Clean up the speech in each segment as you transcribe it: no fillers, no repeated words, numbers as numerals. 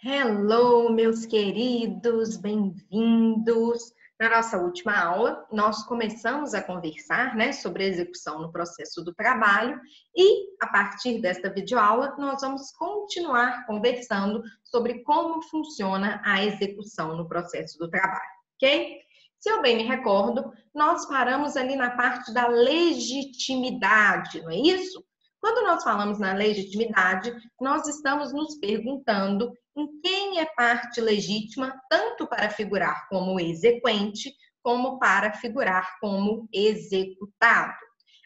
Hello, meus queridos, bem-vindos. Na nossa última aula, nós começamos a conversar, sobre a execução no processo do trabalho e, a partir desta videoaula, nós vamos continuar conversando sobre como funciona a execução no processo do trabalho, ok? Se eu bem me recordo, nós paramos ali na parte da legitimidade, não é isso? Quando nós falamos na legitimidade, nós estamos nos perguntando em quem é parte legítima, tanto para figurar como exequente, como para figurar como executado.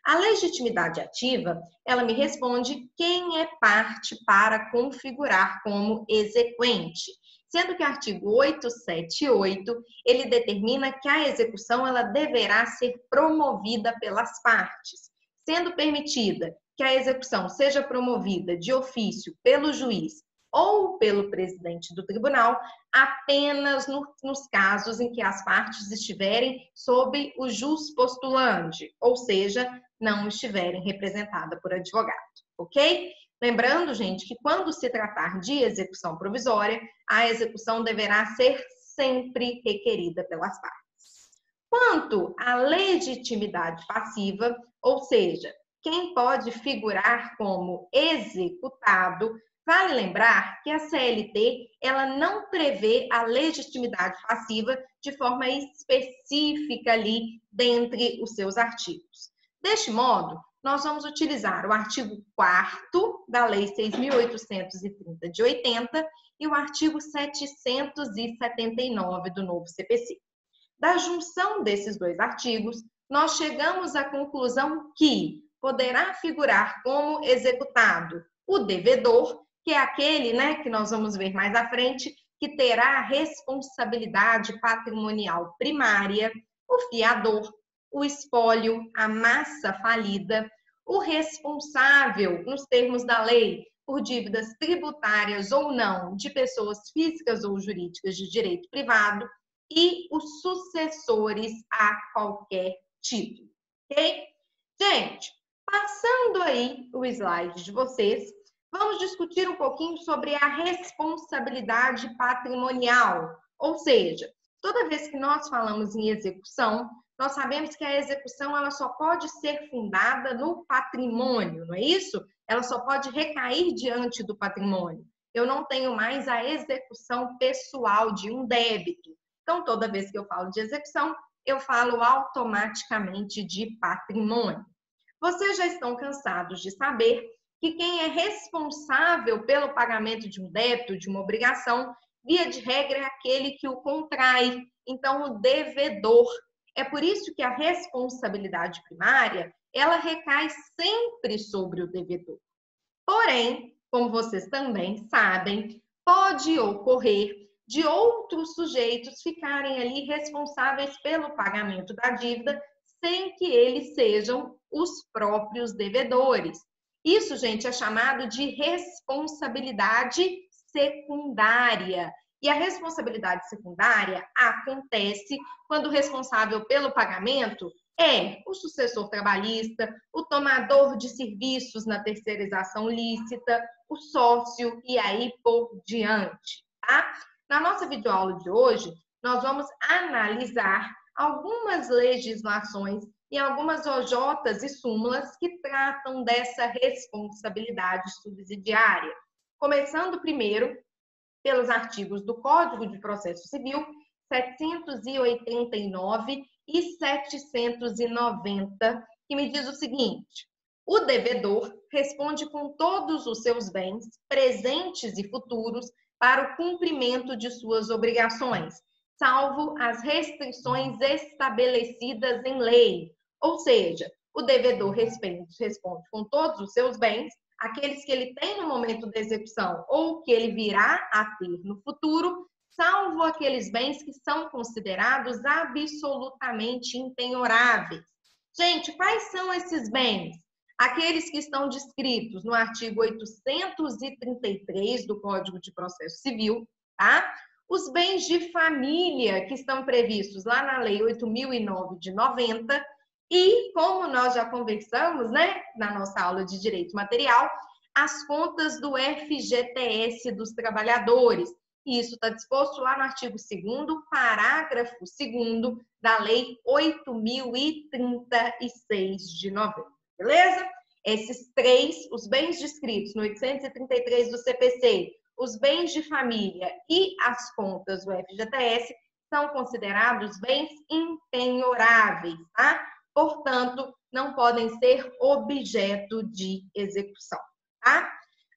A legitimidade ativa, ela me responde quem é parte para configurar como exequente, sendo que o artigo 878, ele determina que a execução ela deverá ser promovida pelas partes, sendo permitida que a execução seja promovida de ofício pelo juiz ou pelo presidente do tribunal, apenas nos casos em que as partes estiverem sob o jus postulante, ou seja, não estiverem representadas por advogado, ok? Lembrando, gente, que quando se tratar de execução provisória, a execução deverá ser sempre requerida pelas partes. Quanto à legitimidade passiva, ou seja, quem pode figurar como executado, vale lembrar que a CLT ela não prevê a legitimidade passiva de forma específica ali dentre os seus artigos. Deste modo, nós vamos utilizar o artigo 4º da Lei 6.830 de 80 e o artigo 779 do novo CPC. Da junção desses dois artigos, nós chegamos à conclusão que poderá figurar como executado o devedor, que é aquele, que nós vamos ver mais à frente, que terá a responsabilidade patrimonial primária, o fiador, o espólio, a massa falida, o responsável, nos termos da lei, por dívidas tributárias ou não de pessoas físicas ou jurídicas de direito privado e os sucessores a qualquer título, ok? Gente, passando aí o slide de vocês, vamos discutir um pouquinho sobre a responsabilidade patrimonial. Ou seja, toda vez que nós falamos em execução, nós sabemos que a execução ela só pode ser fundada no patrimônio, não é isso? Ela só pode recair diante do patrimônio. Eu não tenho mais a execução pessoal de um débito. Então, toda vez que eu falo de execução, eu falo automaticamente de patrimônio. Vocês já estão cansados de saber que quem é responsável pelo pagamento de um débito, de uma obrigação, via de regra é aquele que o contrai, então o devedor. É por isso que a responsabilidade primária, ela recai sempre sobre o devedor. Porém, como vocês também sabem, pode ocorrer de outros sujeitos ficarem ali responsáveis pelo pagamento da dívida sem que eles sejam os próprios devedores. Isso, gente, é chamado de responsabilidade secundária. E a responsabilidade secundária acontece quando o responsável pelo pagamento é o sucessor trabalhista, o tomador de serviços na terceirização lícita, o sócio e aí por diante, tá? Na nossa videoaula de hoje, nós vamos analisar algumas legislações e algumas OJs e súmulas que tratam dessa responsabilidade subsidiária. Começando primeiro pelos artigos do Código de Processo Civil 789 e 790, que me diz o seguinte: o devedor responde com todos os seus bens, presentes e futuros, para o cumprimento de suas obrigações, salvo as restrições estabelecidas em lei. Ou seja, o devedor responde com todos os seus bens, aqueles que ele tem no momento da execução ou que ele virá a ter no futuro, salvo aqueles bens que são considerados absolutamente impenhoráveis. Gente, quais são esses bens? Aqueles que estão descritos no artigo 833 do Código de Processo Civil, tá? Os bens de família que estão previstos lá na Lei 8.009 de 90 e, como nós já conversamos, na nossa aula de Direito Material, as contas do FGTS dos trabalhadores, E isso está disposto lá no artigo 2º, parágrafo 2º da Lei 8.036 de novembro. Beleza? Esses três, os bens descritos no 833 do CPC, os bens de família e as contas do FGTS são considerados bens impenhoráveis, tá? Portanto, não podem ser objeto de execução, tá?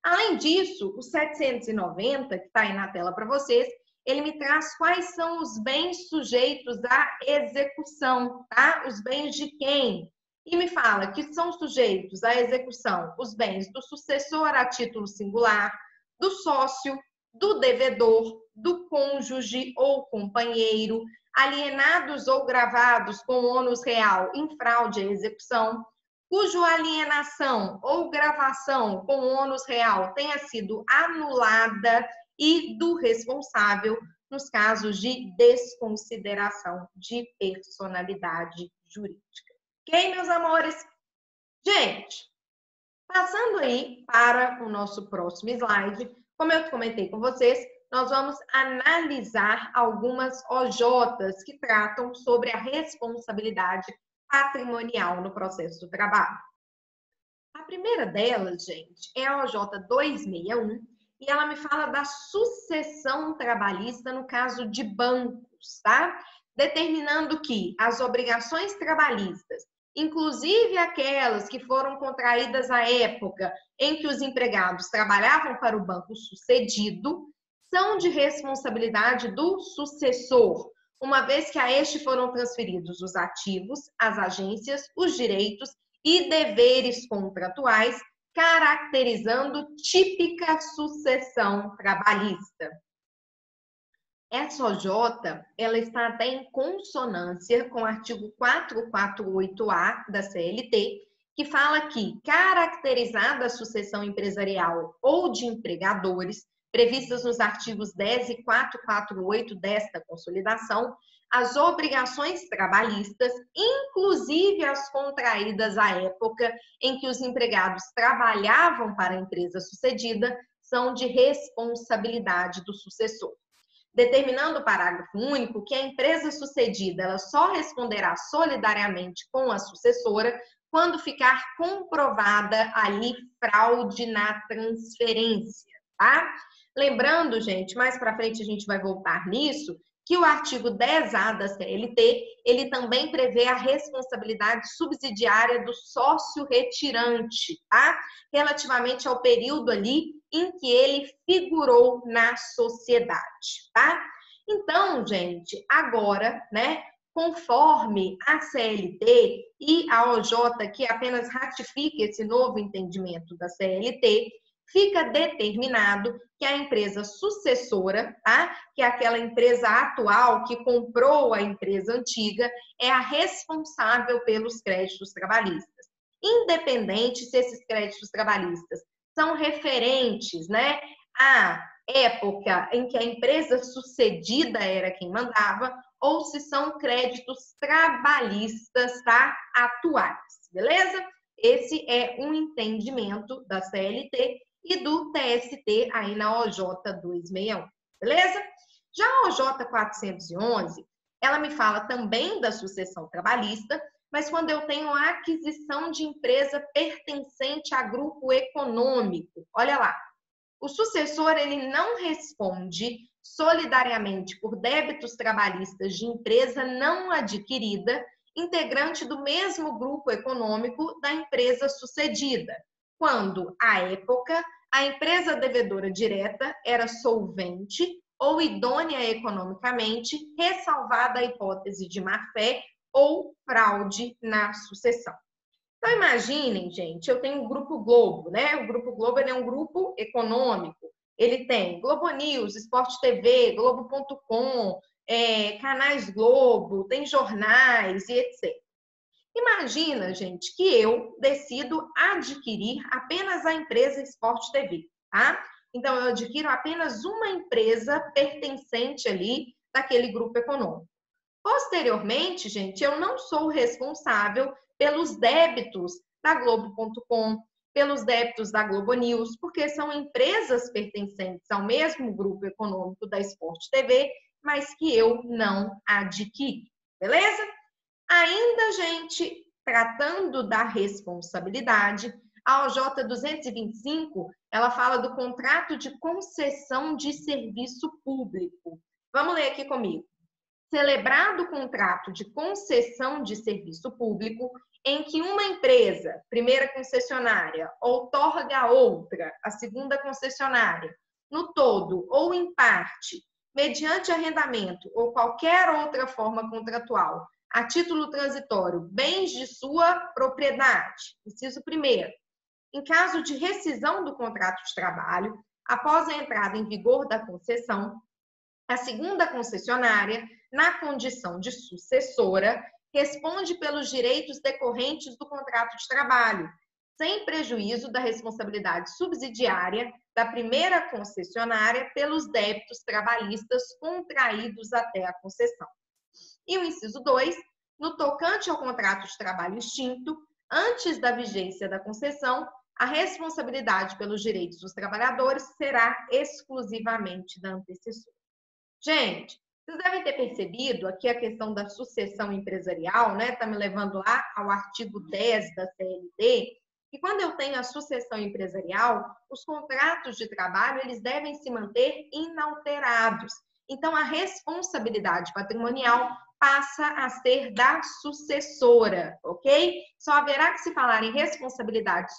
Além disso, o 790, que está aí na tela para vocês, ele me traz quais são os bens sujeitos à execução, tá? Os bens de quem? E me fala que são sujeitos à execução os bens do sucessor a título singular, do sócio, do devedor, do cônjuge ou companheiro, alienados ou gravados com ônus real em fraude à execução, cuja alienação ou gravação com ônus real tenha sido anulada e do responsável nos casos de desconsideração de personalidade jurídica. Ok, meus amores? Gente, passando aí para o nosso próximo slide, como eu comentei com vocês, nós vamos analisar algumas OJs que tratam sobre a responsabilidade patrimonial no processo do trabalho. A primeira delas, gente, é a OJ 261 e ela me fala da sucessão trabalhista no caso de bancos, tá? Determinando que as obrigações trabalhistas, inclusive aquelas que foram contraídas à época em que os empregados trabalhavam para o banco sucedido, são de responsabilidade do sucessor, uma vez que a este foram transferidos os ativos, as agências, os direitos e deveres contratuais, caracterizando típica sucessão trabalhista. Essa OJ, ela está até em consonância com o artigo 448-A da CLT, que fala que, caracterizada a sucessão empresarial ou de empregadores, previstas nos artigos 10 e 448 desta consolidação, as obrigações trabalhistas, inclusive as contraídas à época em que os empregados trabalhavam para a empresa sucedida, são de responsabilidade do sucessor. Determinando o parágrafo único que a empresa sucedida ela só responderá solidariamente com a sucessora quando ficar comprovada ali fraude na transferência, tá? Lembrando, gente, mais para frente a gente vai voltar nisso, que o artigo 10A da CLT, ele também prevê a responsabilidade subsidiária do sócio retirante, tá? Relativamente ao período ali em que ele figurou na sociedade, tá? Então, gente, agora, né, conforme a CLT e a OJ, que apenas ratifica esse novo entendimento da CLT, fica determinado que a empresa sucessora, tá? Que é aquela empresa atual que comprou a empresa antiga, é a responsável pelos créditos trabalhistas. Independente se esses créditos trabalhistas são referentes, né, à época em que a empresa sucedida era quem mandava, ou se são créditos trabalhistas, tá? Atuais, beleza? Esse é um entendimento da CLT e do TST aí na OJ 261, beleza? Já a OJ 411, ela me fala também da sucessão trabalhista, mas quando eu tenho a aquisição de empresa pertencente a grupo econômico, olha lá, o sucessor ele não responde solidariamente por débitos trabalhistas de empresa não adquirida, integrante do mesmo grupo econômico da empresa sucedida, quando, à época, a empresa devedora direta era solvente ou idônea economicamente, ressalvada a hipótese de má-fé ou fraude na sucessão. Então, imaginem, gente, eu tenho o Grupo Globo, né? O Grupo Globo ele é um grupo econômico. Ele tem Globo News, Sport TV, Globo.com, canais Globo, tem jornais e etc. Imagina, gente, que eu decido adquirir apenas a empresa Sport TV, tá? Então, eu adquiro apenas uma empresa pertencente ali daquele grupo econômico. Posteriormente, gente, eu não sou responsável pelos débitos da Globo.com, pelos débitos da Globo News, porque são empresas pertencentes ao mesmo grupo econômico da Sport TV, mas que eu não adquiri, beleza? Ainda, gente, tratando da responsabilidade, a OJ 225, ela fala do contrato de concessão de serviço público. Vamos ler aqui comigo. Celebrado o contrato de concessão de serviço público em que uma empresa, primeira concessionária, outorga a outra, a segunda concessionária, no todo ou em parte, mediante arrendamento ou qualquer outra forma contratual, a título transitório, bens de sua propriedade. Inciso 1º. Em caso de rescisão do contrato de trabalho, após a entrada em vigor da concessão, a segunda concessionária, na condição de sucessora, responde pelos direitos decorrentes do contrato de trabalho, sem prejuízo da responsabilidade subsidiária da primeira concessionária pelos débitos trabalhistas contraídos até a concessão. E o inciso 2, no tocante ao contrato de trabalho extinto, antes da vigência da concessão, a responsabilidade pelos direitos dos trabalhadores será exclusivamente da antecessora. Gente, vocês devem ter percebido aqui a questão da sucessão empresarial, né? Está me levando lá ao artigo 10 da CLT, que quando eu tenho a sucessão empresarial, os contratos de trabalho, eles devem se manter inalterados. Então, a responsabilidade patrimonial passa a ser da sucessora, ok? Só haverá que se falar em responsabilidade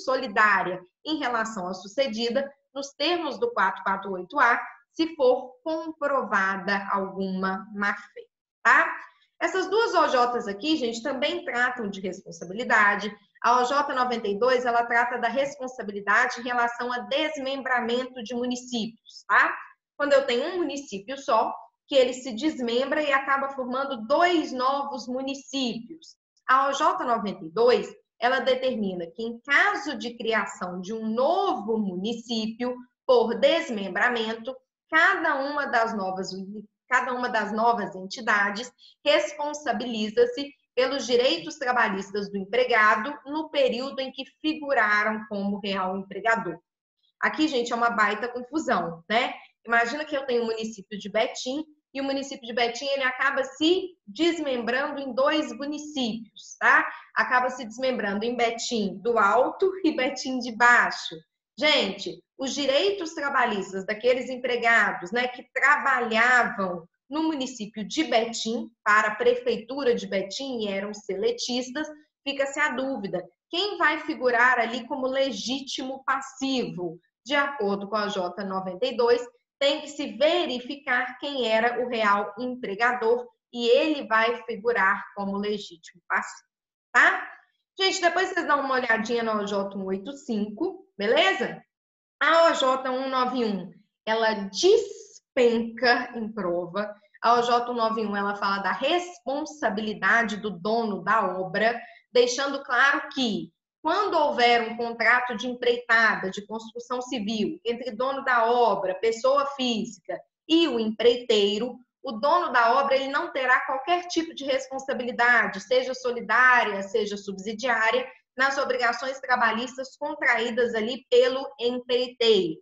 solidária em relação à sucedida, nos termos do 448A, se for comprovada alguma má-fé, tá? Essas duas OJs aqui, gente, também tratam de responsabilidade. A OJ 92, ela trata da responsabilidade em relação a desmembramento de municípios, tá? Quando eu tenho um município só, que ele se desmembra e acaba formando 2 novos municípios. A OJ 92, ela determina que em caso de criação de um novo município por desmembramento, cada uma das novas entidades responsabiliza-se pelos direitos trabalhistas do empregado no período em que figuraram como real empregador. Aqui, gente, é uma baita confusão, né? Imagina que eu tenho o município de Betim e o município de Betim, ele acaba se desmembrando em 2 municípios, tá? Acaba se desmembrando em Betim do Alto e Betim de Baixo. Gente, os direitos trabalhistas daqueles empregados, né, que trabalhavam no município de Betim, para a prefeitura de Betim e eram seletistas, fica-se a dúvida. Quem vai figurar ali como legítimo passivo? De acordo com a J92, tem que se verificar quem era o real empregador e ele vai figurar como legítimo passivo, tá? Gente, depois vocês dão uma olhadinha na OJ 185, beleza? A OJ 191, ela despenca em prova. A OJ 191, ela fala da responsabilidade do dono da obra, deixando claro que quando houver um contrato de empreitada, de construção civil, entre dono da obra, pessoa física e o empreiteiro, o dono da obra ele não terá qualquer tipo de responsabilidade, seja solidária, seja subsidiária, nas obrigações trabalhistas contraídas ali pelo empreiteiro.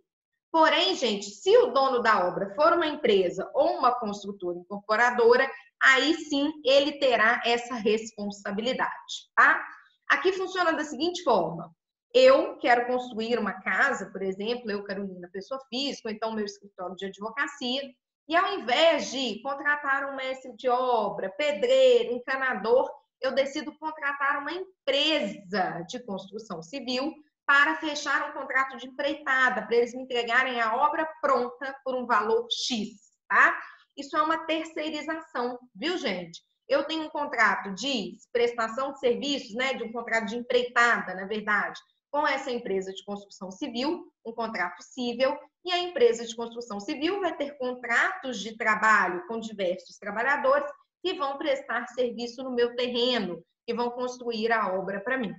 Porém, gente, se o dono da obra for uma empresa ou uma construtora incorporadora, aí sim ele terá essa responsabilidade, tá? Aqui funciona da seguinte forma. Eu quero construir uma casa, por exemplo, eu, Carolina, pessoa física, ou então meu escritório de advocacia, e ao invés de contratar um mestre de obra, pedreiro, encanador, eu decido contratar uma empresa de construção civil para fechar um contrato de empreitada, para eles me entregarem a obra pronta por um valor X, tá? Isso é uma terceirização, viu, gente? Eu tenho um contrato de prestação de serviços, né, de um contrato de empreitada, na verdade, com essa empresa de construção civil, um contrato cível, e a empresa de construção civil vai ter contratos de trabalho com diversos trabalhadores que vão prestar serviço no meu terreno, que vão construir a obra para mim.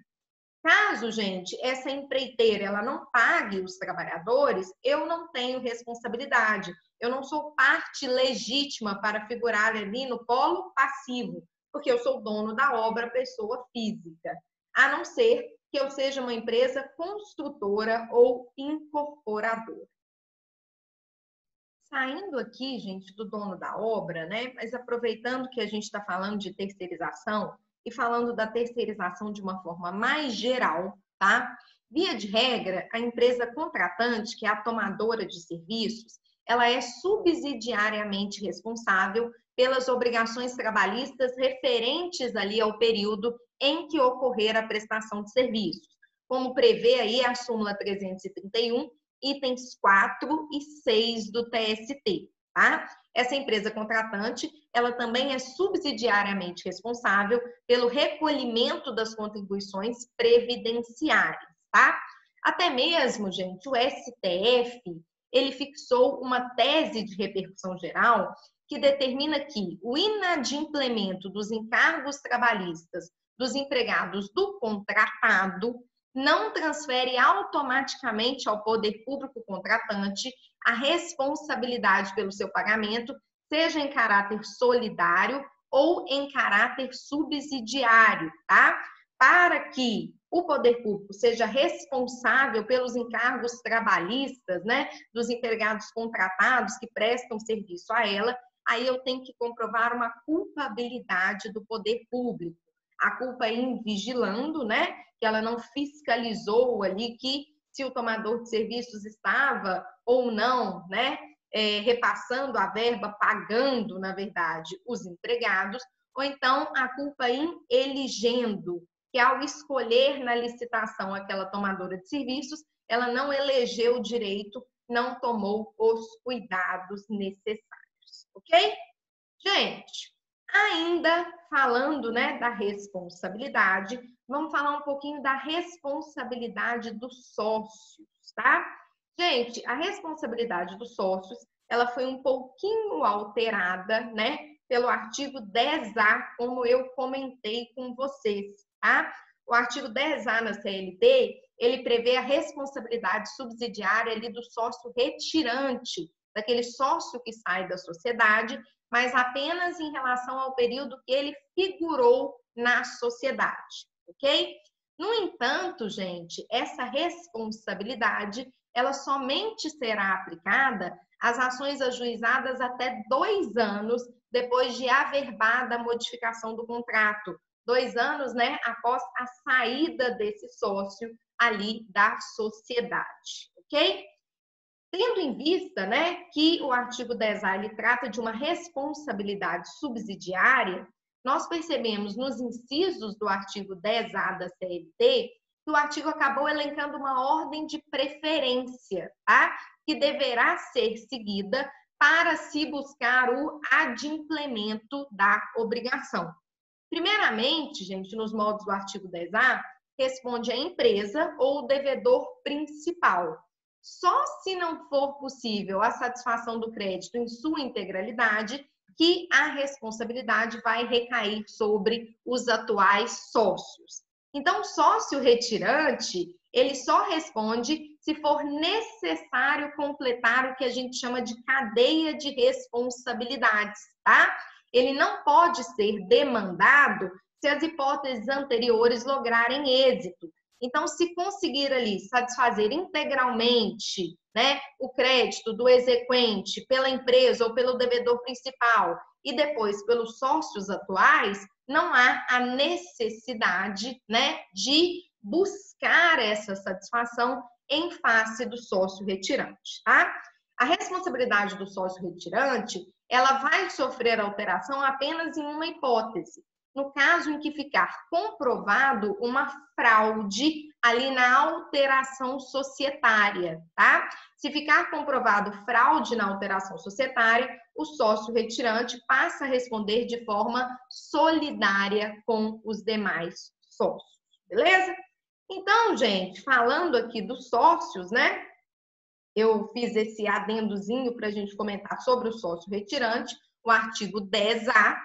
Caso, gente, essa empreiteira ela não pague os trabalhadores, eu não tenho responsabilidade. Eu não sou parte legítima para figurar ali no polo passivo, porque eu sou dono da obra, pessoa física. A não ser que eu seja uma empresa construtora ou incorporadora. Saindo aqui, gente, do dono da obra, né? Mas aproveitando que a gente está falando de terceirização e falando da terceirização de uma forma mais geral, tá? Via de regra, a empresa contratante, que é a tomadora de serviços, ela é subsidiariamente responsável pelas obrigações trabalhistas referentes ali ao período em que ocorrer a prestação de serviços, como prevê aí a súmula 331, itens 4 e 6 do TST, tá? Essa empresa contratante, ela também é subsidiariamente responsável pelo recolhimento das contribuições previdenciárias, tá? Até mesmo, gente, o STF, ele fixou uma tese de repercussão geral que determina que o inadimplemento dos encargos trabalhistas dos empregados do contratado não transfere automaticamente ao poder público contratante a responsabilidade pelo seu pagamento, seja em caráter solidário ou em caráter subsidiário, tá? Para que o poder público seja responsável pelos encargos trabalhistas, né, dos empregados contratados que prestam serviço a ela, aí eu tenho que comprovar uma culpabilidade do poder público. A culpa em vigilando, né, que ela não fiscalizou ali que se o tomador de serviços estava ou não, né, repassando a verba, pagando, na verdade, os empregados, ou então a culpa em elegendo, que ao escolher na licitação aquela tomadora de serviços, ela não elegeu direito, não tomou os cuidados necessários, ok? Gente, ainda falando, né, da responsabilidade, vamos falar um pouquinho da responsabilidade dos sócios, tá? Gente, a responsabilidade dos sócios, ela foi um pouquinho alterada, né, pelo artigo 10A, como eu comentei com vocês, tá? O artigo 10A na CLT, ele prevê a responsabilidade subsidiária ali do sócio retirante, daquele sócio que sai da sociedade, mas apenas em relação ao período que ele figurou na sociedade, ok? No entanto, gente, essa responsabilidade, ela somente será aplicada às ações ajuizadas até 2 anos depois de averbada a modificação do contrato. 2 anos, né, após a saída desse sócio ali da sociedade, ok? Tendo em vista, né, que o artigo 10A ele trata de uma responsabilidade subsidiária, nós percebemos nos incisos do artigo 10A da CLT que o artigo acabou elencando uma ordem de preferência, tá? Que deverá ser seguida para se buscar o adimplemento da obrigação. Primeiramente, gente, nos modos do artigo 10A, responde a empresa ou o devedor principal. Só se não for possível a satisfação do crédito em sua integralidade, que a responsabilidade vai recair sobre os atuais sócios. Então, o sócio retirante, ele só responde se for necessário completar o que a gente chama de cadeia de responsabilidades, tá? Ele não pode ser demandado se as hipóteses anteriores lograrem êxito. Então, se conseguir ali satisfazer integralmente, né, o crédito do exequente pela empresa ou pelo devedor principal e depois pelos sócios atuais, não há a necessidade, né, de buscar essa satisfação em face do sócio retirante, tá? A responsabilidade do sócio retirante, ela vai sofrer alteração apenas em uma hipótese. No caso em que ficar comprovado uma fraude ali na alteração societária, tá? Se ficar comprovado fraude na alteração societária, o sócio retirante passa a responder de forma solidária com os demais sócios, beleza? Então, gente, falando aqui dos sócios, né? Eu fiz esse adendozinho para a gente comentar sobre o sócio retirante, o artigo 10A.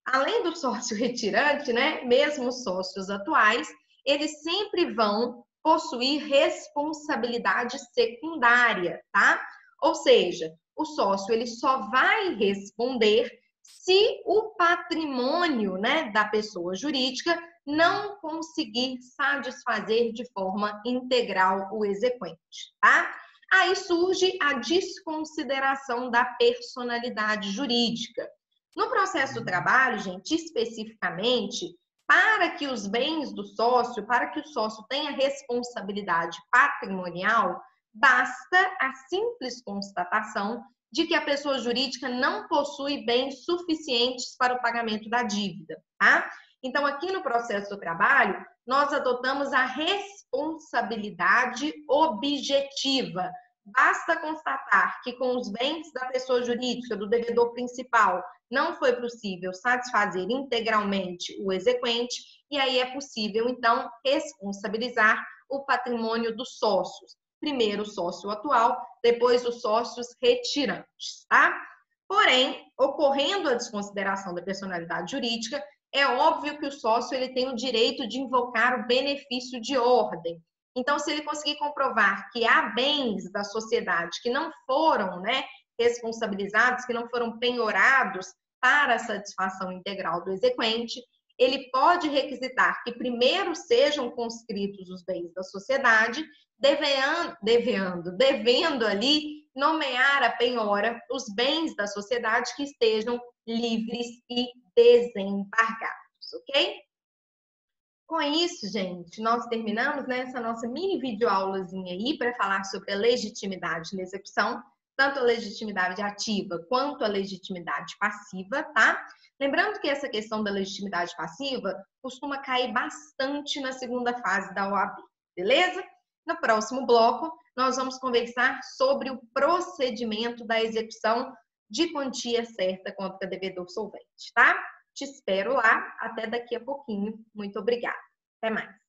Além do sócio retirante, né, mesmo os sócios atuais, eles sempre vão possuir responsabilidade secundária, tá? Ou seja, o sócio ele só vai responder se o patrimônio, né, da pessoa jurídica não conseguir satisfazer de forma integral o exequente, tá? Aí surge a desconsideração da personalidade jurídica. No processo do trabalho, gente, especificamente, para que os bens do sócio, para que o sócio tenha responsabilidade patrimonial, basta a simples constatação de que a pessoa jurídica não possui bens suficientes para o pagamento da dívida, tá? Então, aqui no processo do trabalho, nós adotamos a responsabilidade objetiva. Basta constatar que com os bens da pessoa jurídica, do devedor principal, não foi possível satisfazer integralmente o exequente, e aí é possível, então, responsabilizar o patrimônio dos sócios. Primeiro o sócio atual, depois os sócios retirantes, tá? Porém, ocorrendo a desconsideração da personalidade jurídica, é óbvio que o sócio ele tem o direito de invocar o benefício de ordem. Então, se ele conseguir comprovar que há bens da sociedade que não foram, responsabilizados, que não foram penhorados para a satisfação integral do exequente, ele pode requisitar que primeiro sejam conscritos os bens da sociedade, devendo ali nomear a penhora os bens da sociedade que estejam livres e desembargados, ok? Com isso, gente, nós terminamos essa nossa mini videoaulazinha aí para falar sobre a legitimidade na execução, tanto a legitimidade ativa quanto a legitimidade passiva, tá? Lembrando que essa questão da legitimidade passiva costuma cair bastante na segunda fase da OAB, beleza? No próximo bloco, nós vamos conversar sobre o procedimento da execução de quantia certa contra devedor solvente, tá? Te espero lá, até daqui a pouquinho. Muito obrigada. Até mais.